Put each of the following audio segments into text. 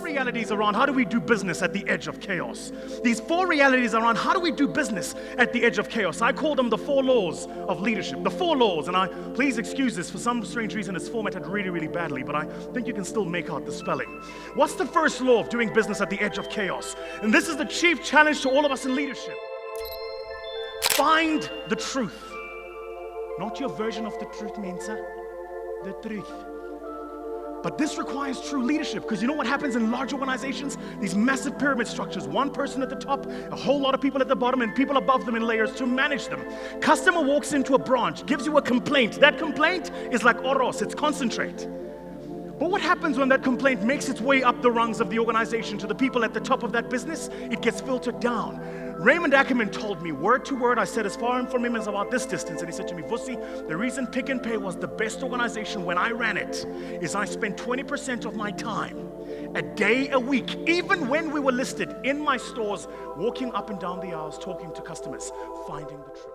realities around how do we do business at the edge of chaos. These 4 realities around how do we do business at the edge of chaos. I call them the 4 laws of leadership. The 4 laws, and please excuse this, for some strange reason it's formatted really, really badly, but I think you can still make out the spelling. What's the first law of doing business at the edge of chaos? And this is the chief challenge to all of us in leadership. Find the truth. Not your version of the truth, Mensa. The truth. But this requires true leadership, because you know what happens in large organizations? These massive pyramid structures, one person at the top, a whole lot of people at the bottom, and people above them in layers to manage them. Customer walks into a branch, gives you a complaint. That complaint is like oros, it's concentrate. But what happens when that complaint makes its way up the rungs of the organization to the people at the top of that business? It gets filtered down. Raymond Ackerman told me, word to word, I said as far from him as about this distance, and he said to me, Vusi, the reason Pick n Pay was the best organization when I ran it is I spent 20% of my time, a day a week, even when we were listed in my stores, walking up and down the aisles, talking to customers, finding the truth.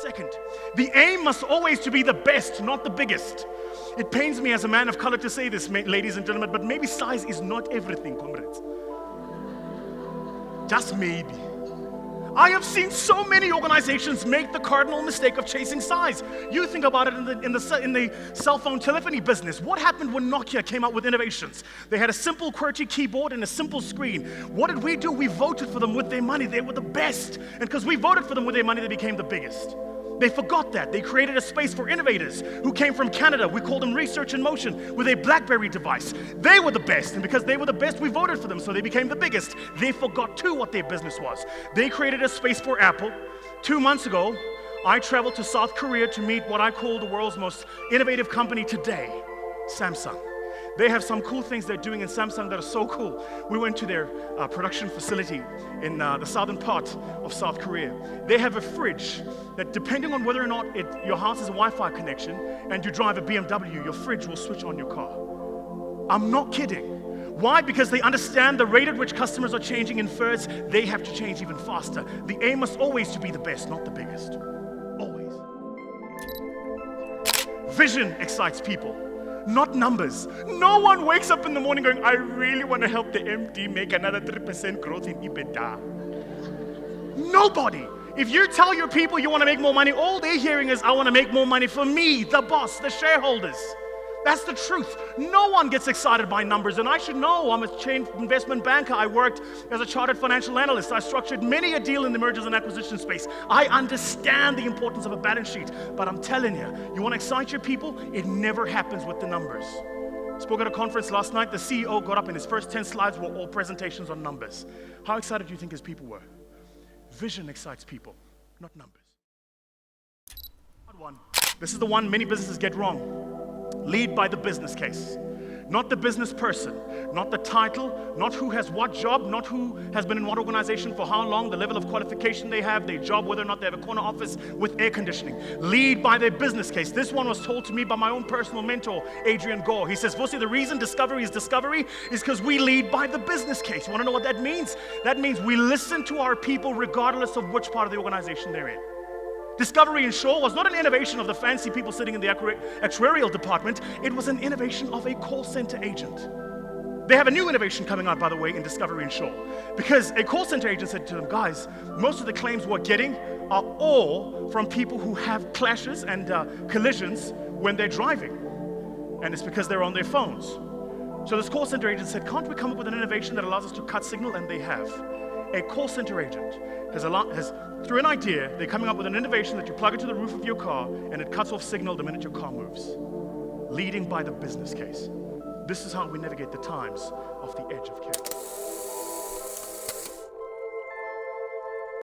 Second, the aim must always to be the best, not the biggest. It pains me as a man of color to say this, ladies and gentlemen, but maybe size is not everything, comrades. Just maybe. I have seen so many organizations make the cardinal mistake of chasing size. You think about it in the cell phone telephony business. What happened when Nokia came out with innovations? They had a simple QWERTY keyboard and a simple screen. What did we do? We voted for them with their money. They were the best. And because we voted for them with their money, they became the biggest. They forgot that. They created a space for innovators who came from Canada. We called them Research in Motion with a BlackBerry device. They were the best, and because they were the best, we voted for them, so they became the biggest. They forgot too what their business was. They created a space for Apple. 2 months ago, I traveled to South Korea to meet what I call the world's most innovative company today, Samsung. They have some cool things they're doing in Samsung that are so cool. We went to their production facility in the southern part of South Korea. They have a fridge that, depending on whether or not your house has a Wi-Fi connection and you drive a BMW, your fridge will switch on your car. I'm not kidding. Why? Because they understand the rate at which customers are changing infers they have to change even faster. The aim must always to be the best, not the biggest. Always. Vision excites people, not numbers. No one wakes up in the morning going, I really want to help the MD make another 3% growth in EBITDA. Nobody. If you tell your people you want to make more money, all they're hearing is, I want to make more money for me, the boss, the shareholders. That's the truth. No one gets excited by numbers, and I should know. I'm a chain investment banker. I worked as a chartered financial analyst. I structured many a deal in the mergers and acquisition space. I understand the importance of a balance sheet, but I'm telling you, you want to excite your people? It never happens with the numbers. Spoke at a conference last night. The CEO got up, and his first 10 slides were all presentations on numbers. How excited do you think his people were? Vision excites people, not numbers. This is the one many businesses get wrong. Lead by the business case, not the business person, not the title, not who has what job, not who has been in what organization for how long, the level of qualification they have, their job, whether or not they have a corner office with air conditioning. Lead by their business case. This one was told to me by my own personal mentor, Adrian Gore. He says, Vusi, the reason discovery is because we lead by the business case. You want to know what that means? That means we listen to our people regardless of which part of the organization they're in. Discovery in Shaw was not an innovation of the fancy people sitting in the actuarial department. It was an innovation of a call center agent. They have a new innovation coming out, by the way, in Discovery in Shaw. Because a call center agent said to them, guys, most of the claims we're getting are all from people who have clashes and collisions when they're driving. And it's because they're on their phones. So this call center agent said, can't we come up with an innovation that allows us to cut signal? And they have. A call center agent has through an idea, they're coming up with an innovation that you plug into the roof of your car and it cuts off signal the minute your car moves. Leading by the business case. This is how we navigate the times of the edge of chaos.